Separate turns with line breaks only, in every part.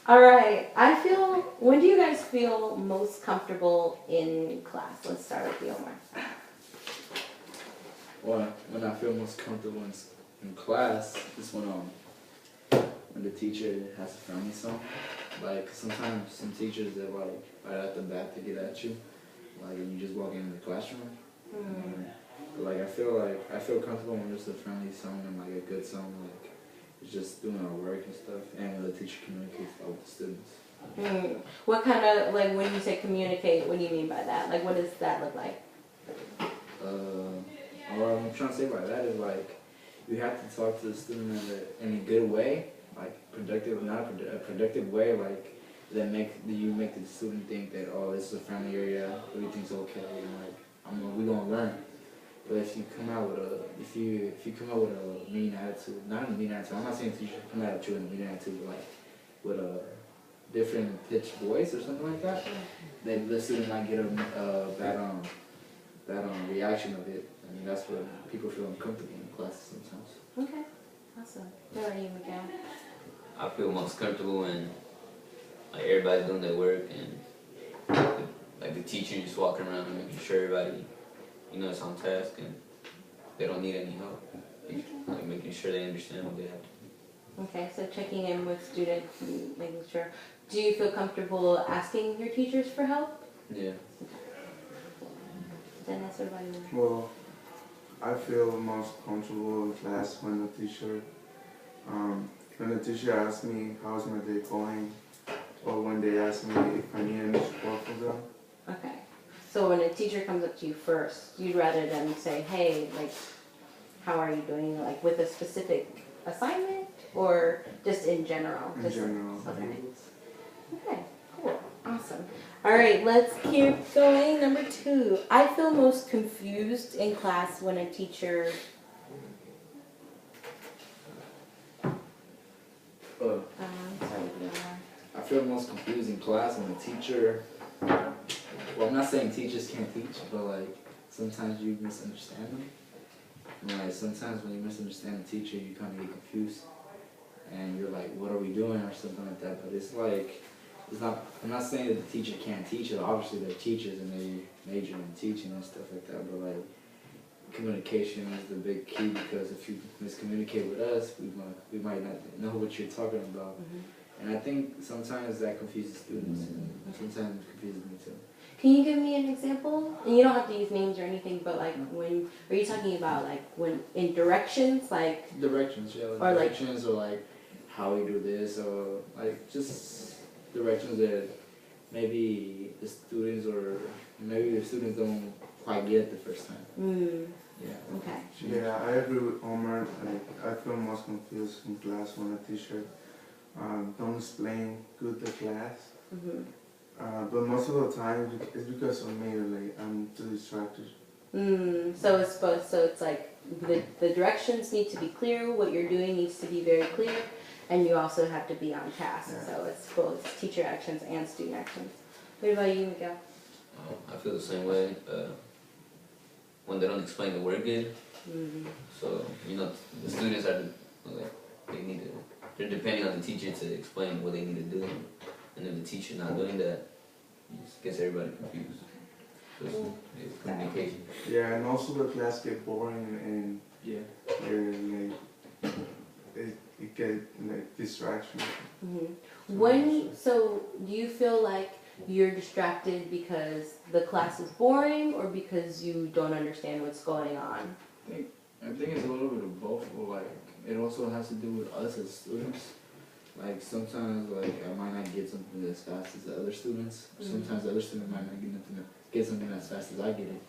All right. When do you guys feel most comfortable in class? Let's start with you, Omar.
Well, when I feel most comfortable in class is when the teacher has a friendly song. Like sometimes some teachers that like right at the bat to get at you, like when you just walk into the classroom. But like I feel comfortable when there's a friendly song and like a good song, like it's just doing our work and stuff, and when the teacher communicates well with the students.
What kind of, like, when you say communicate, what do you mean by that? Like, what does that look like?
What I'm trying to say by that is like you have to talk to the student in a good way, like productive, not a productive way, like that you make the student think that, oh, this is a friendly area, everything's okay, and like we gonna learn. But if you come out with a mean attitude, not a mean attitude, I'm not saying teachers come out at you in a mean attitude, but like with a different pitched voice or something like that, then the student might get a bad reaction of it. I mean, that's where people feel uncomfortable in classes sometimes.
Okay, awesome. What are you, Miguel?
I feel most comfortable when like everybody's doing their work and like the teacher just walking around and making sure everybody, is on task and they don't need any help. Like making sure they understand what they have to do.
Okay, so checking in with students and making sure. Do you feel comfortable asking your teachers for help?
Yeah.
Dennis, what about you?
Well, I feel most comfortable in class when the teacher asks me how's my day going, or when they ask me if I need any support for them.
Okay. So when a teacher comes up to you first, you'd rather them say, hey, like, how are you doing? Like with a specific assignment or just in general?
In general.
Okay. Okay, cool. Awesome. All right, let's keep going. Number 2. I feel most confused in class when a teacher... sorry,
I feel most confused in class when a teacher, well, I'm not saying teachers can't teach, but like sometimes you misunderstand them. And like sometimes when you misunderstand the teacher, you kind of get confused, and you're like, "What are we doing?" or something like that. But it's like, it's not. I'm not saying that the teacher can't teach it. Obviously, they're teachers and they major in teaching and stuff like that. But like, communication is the big key, because if you miscommunicate with us, we might not know what you're talking about. And I think sometimes that confuses students, and sometimes it confuses me too.
Can you give me an example? And you don't have to use names or anything, but like when, are you talking about like when in directions, like?
Directions, yeah,
or
directions, or like how we do this, or like just directions that maybe the students don't quite get it the first time. Yeah.
Okay.
Yeah, I agree with Omar. Like, I feel most confused in class when a teacher don't explain good the class. But most of the time it's because of me. Like I'm too distracted.
So it's like the directions need to be clear. What you're doing needs to be very clear, and you also have to be on task.
Yeah.
So it's both teacher actions and student actions. What about you, Miguel?
I feel the same way. When they don't explain the work good, so the students are like they're depending on the teacher to explain what they need to do, and if the teacher not doing that, it just gets everybody confused. So it's communication.
Yeah, and also the class get boring and
Yeah.
it get like distraction.
So do you feel like you're distracted because the class is boring, or because you don't understand what's going on?
I think it's a little bit of both. Or like it also has to do with us as students. Like sometimes, like I might not get something as fast as the other students. Sometimes the other student might not get something as fast as I get it.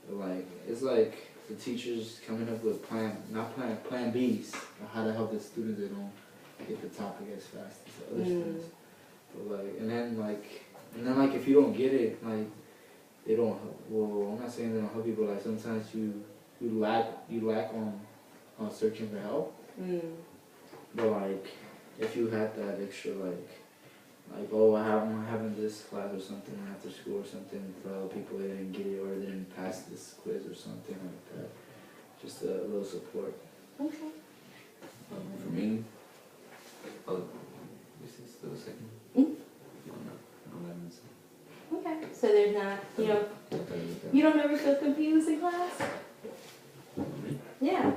But like it's like the teachers coming up with plan Bs on how to help the students that don't get the topic as fast as the other students. But like and then like if you don't get it, like they don't help. Well, I'm not saying they don't help you, but like sometimes you lack on searching for help. But like if you had that extra like oh I'm having this class or something after school or something for people that didn't get it or didn't pass this quiz or something like that, just a little support.
Okay.
For me, this is still the second.
Mm.
No, that's
Okay, so there's not, you don't ever feel confused in class? Yeah.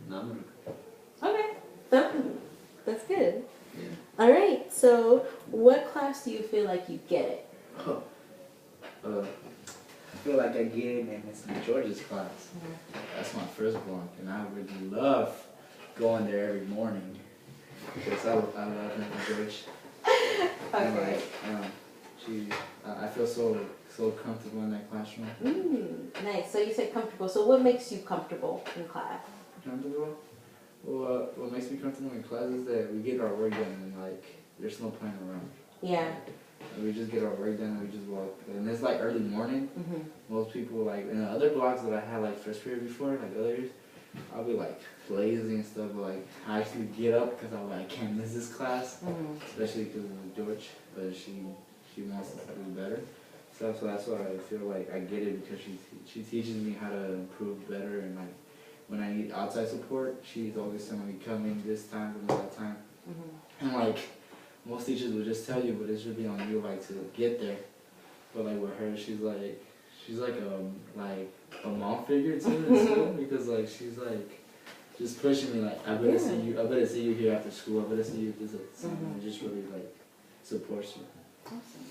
no,
Okay, that's good.
yeah.
All right, so what class do you feel like you get it?
I feel like I get it in Miss George's class. That's my first block, and I really love going there every morning because I love Miss George. And
Okay.
like, I feel so comfortable in that classroom.
Nice. So you said comfortable. So what makes you comfortable in class?
Comfortable? Well, what makes me comfortable in class is that we get our work done and like there's no playing around.
Yeah.
We just get our work done and we just walk. And it's like early morning. Most people like in the other blocks that I had like first period before, like other years, I'll be like lazy and stuff, but like I actually get up because I'm like I can't miss this class, especially because of George, but she wants us to do better. So that's why I feel like I get it because she teaches me how to improve better and like when I need outside support, she's always telling me come in this time and that time. And like most teachers will just tell you, but it should be on you like to get there. But like with her, she's like a mom figure too in school because like she's like just pushing me like I better see you here after school. I better see you this something and just really like supports you.
Awesome.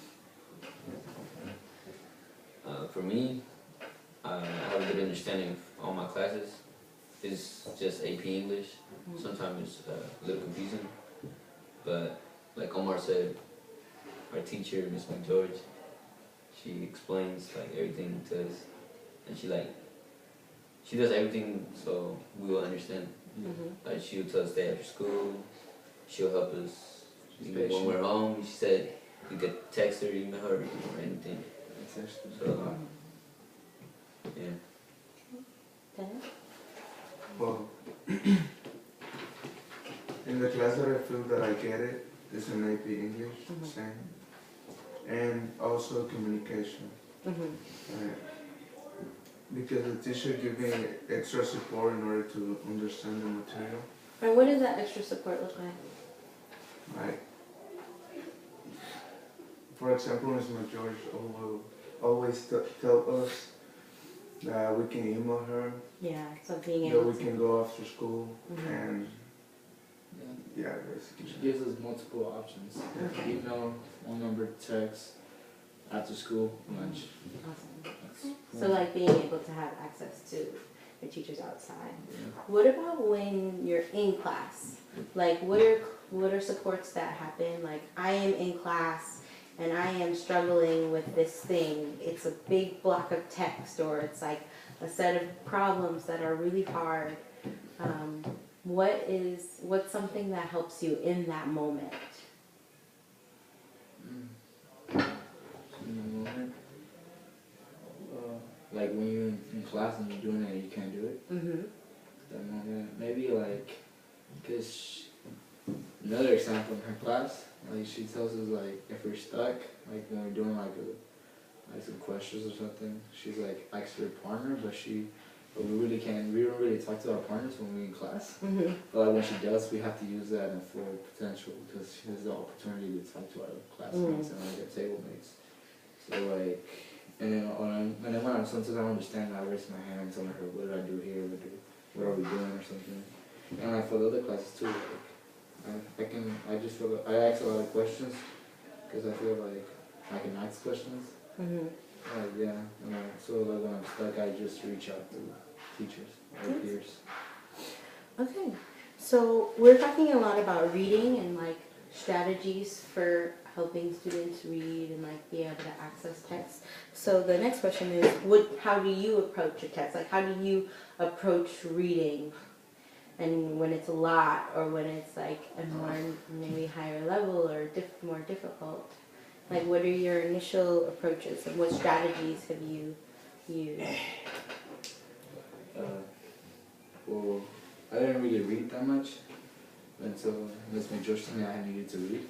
For me, I have a good understanding of all my classes. It's just AP English. Sometimes it's a little confusing, but like Omar said, our teacher, Miss McGeorge, she explains like everything to us, and she does everything so we will understand. Like she'll tell us stay after school. She'll help us even when we're home. She said you could text her, email her, or anything. So yeah.
Dennis?
Well, in the class that I feel that I get it is in AP English, same, and also communication. Because the teacher gives me extra support in order to understand the material.
And what does that extra support look like?
Like, for example, Ms. McGeorge will always tell us that we can email her,
Yeah, so being
that
able
we can go after school, and yeah, basically.
She gives us multiple options. Email, phone number, text, after school, lunch.
Awesome. So like being able to have access to your teachers outside.
Yeah.
What about when you're in class? Like what are supports that happen? Like I am in class and I am struggling with this thing. It's a big block of text or it's like a set of problems that are really hard. What's something that helps you in that moment?
In the moment, like when you're in class and you're doing it and you can't do it. That moment, maybe like, cause another example in her class, like she tells us like if we're stuck, like when we're doing like some questions or something, she's like asks her partner, but we don't really talk to our partners when we're in class. But like when she does, we have to use that in full potential because she has the opportunity to talk to our classmates and like our table mates. So like, and then when sometimes I don't understand, I raise my hand and tell her, what did I do here? What are we doing or something? And like for the other classes too, like I just feel like I ask a lot of questions because I feel like I can ask questions. Yeah, so like when I'm stuck, I just reach out to teachers or peers.
Okay, so we're talking a lot about reading and like strategies for helping students read and like be able to access text. So the next question is, how do you approach a text? Like how do you approach reading? And when it's a lot or when it's like a more maybe higher level or more difficult? Like what are your initial approaches and what strategies have you used?
Well, I didn't really read that much until Miss McGeorge told me I needed to read.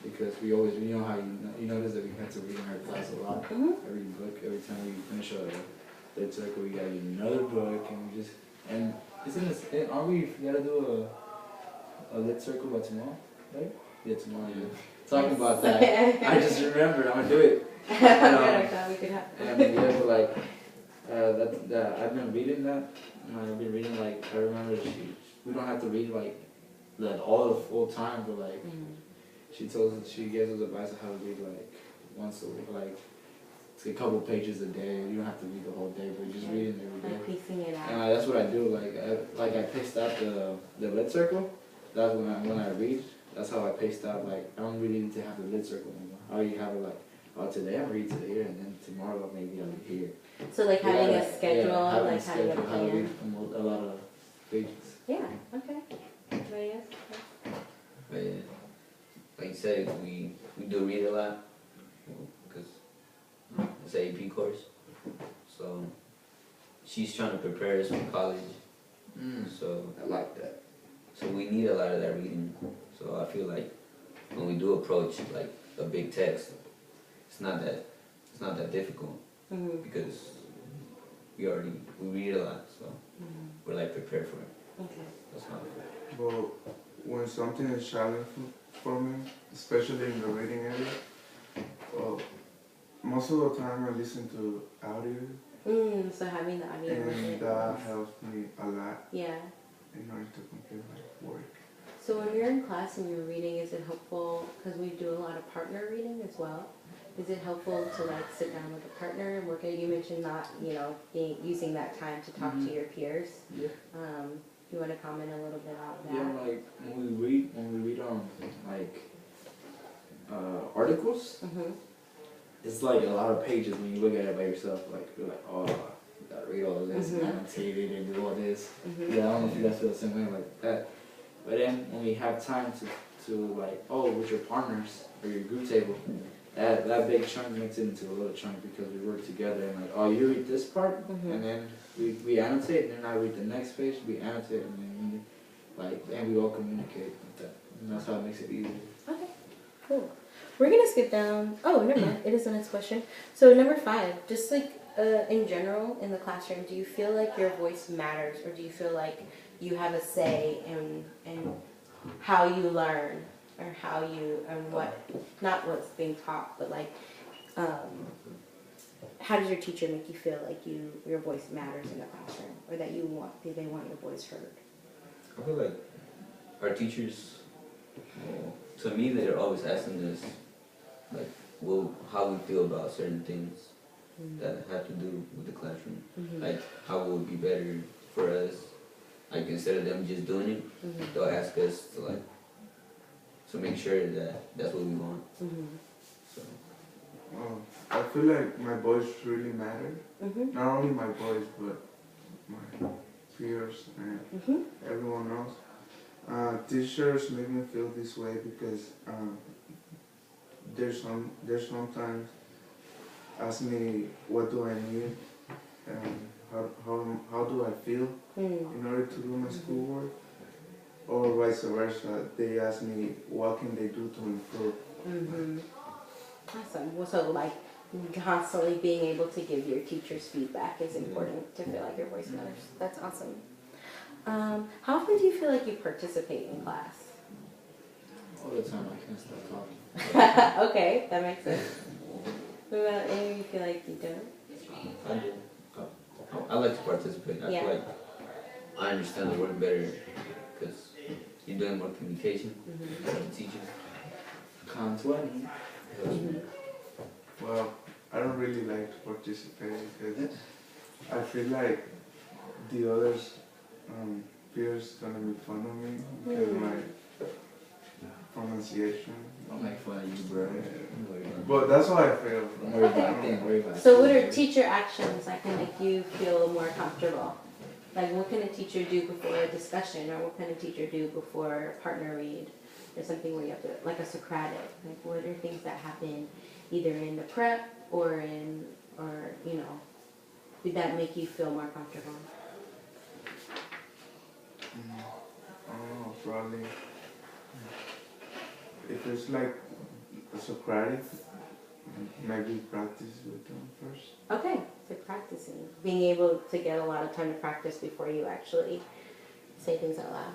Because we always, you know how you notice that we had to read in our class a lot. Every book, every time we finish the circle, we gotta read another book, and we just, and isn't this, aren't we, gotta do a lit circle by tomorrow, right? Yeah, tomorrow. Yeah. Talking about that, I just remembered. I'm gonna do it.
Good, I thought we could have.
And yeah, but like that I've been reading that. And I've been reading like I remember we don't have to read like all the full time, but like she gives us advice on how to read like once a week, like it's a couple pages a day. You don't have to read the whole day, but you just read it every
Like
day.
piecing it out.
And that's what I do. Like I paced out the lit circle. That's when I read. That's how I paced out. Like I don't really need to have the lit circle anymore. I already have it like, oh today I'm reading to here, and then tomorrow maybe I'll be here.
So like having a schedule,
Yeah, having
like
a
having a
schedule, how to
plan.
read a lot of pages.
Yeah, okay. Anybody else?
But yeah, like you said, we do read a lot because it's an AP course. So she's trying to prepare us for college. So
I like that.
so we need a lot of that reading. So I feel like when we do approach like a big text, it's not that difficult because we read a lot, so we're like prepared for it.
Okay.
That's not
But when something is challenging for me, especially in the reading area, well, most of the time I listen to audio,
So having the audio with
and
it.
that helps me a lot
Yeah.
in order to complete my work.
So when you're in class and you're reading, is it helpful, because we do a lot of partner reading as well, is it helpful to like sit down with a partner and work at, you mentioned not, using that time to talk to your peers.
Yeah.
Do you want to comment a little bit on that?
Yeah, like when we read like articles, it's like a lot of pages when you look at it by yourself. Like you're like, oh, you gotta read all this, and annotate it, and do all this. Yeah, I don't know if you guys feel the same way like that. But then when we have time to like, oh, with your partners or your group table, that big chunk makes it into a little chunk because we work together and like, oh, you read this part, and then we annotate, and then I read the next page, we annotate, and then and we all communicate with that. And that's how it makes it easier.
Okay, cool. We're gonna skip down. Oh, never mind. It is the next question. So number 5, just like in general in the classroom, do you feel like your voice matters, or do you feel like you have a say in how you learn, or how you and not what's being taught, but like how does your teacher make you feel like your voice matters in the classroom, or that they want your voice heard?
I feel like our teachers, to me, they're always asking us, like, how we feel about certain things that have to do with the classroom. Like, how will it be better for us? Like, instead of them just doing it, they'll ask us to make sure that that's what we want. So.
I feel like my voice really matters. Not only my voice, but my peers and everyone else. Teachers make me feel this way because there's sometimes ask me what do I need and how do I feel in order to do my schoolwork, or vice versa. They ask me what can they do to improve.
Awesome. Well, so like constantly being able to give your teachers feedback is important to feel like your voice matters. That's awesome. How often do you feel like you participate in class?
All the time, I can't stop talking.
Okay, that makes sense. What about any you feel like you don't?
I do. I like to participate. I feel like I understand the work better because you're doing more communication with the teachers.
Con 20.
Well, I don't really like to participate because I feel like the others peers gonna make fun of me because my pronunciation.
Don't make fun of you, bro.
But that's how I feel.
Don't worry about it. Don't worry about it.
So what are teacher actions that can make you feel more comfortable? Like what can a teacher do before a discussion, or what can a teacher do before a partner read? Or something where you have to, like a Socratic, like what are things that happen either in the prep or that make you feel more comfortable?
I don't know, probably. If it's like a Socratic, maybe practice with them first.
Okay, so practicing. Being able to get a lot of time to practice before you actually say things out loud.